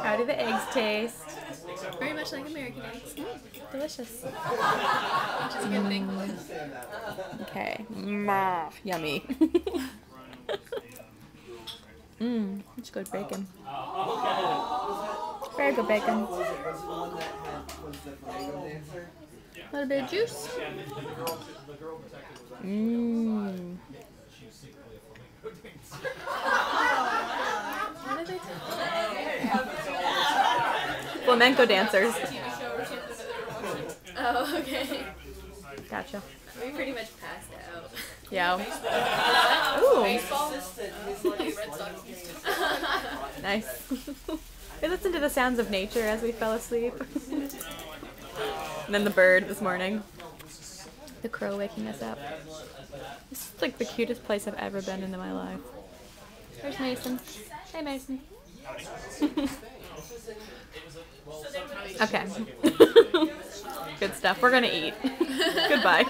How do the eggs taste? Very much like American eggs. Delicious. Which is a good thing. Okay. Yummy. It's good bacon. Very good bacon. A little bit of juice. What did they Flamenco dancers. Oh, okay. Gotcha. We pretty much passed out. Yeah. Ooh. Baseball? Red Sox. Nice. We listened to the sounds of nature as we fell asleep. And then the bird this morning. The crow waking us up. This is like the cutest place I've ever been in my life. There's Mason. Hey, Mason. Okay. Good stuff. We're gonna eat. Goodbye.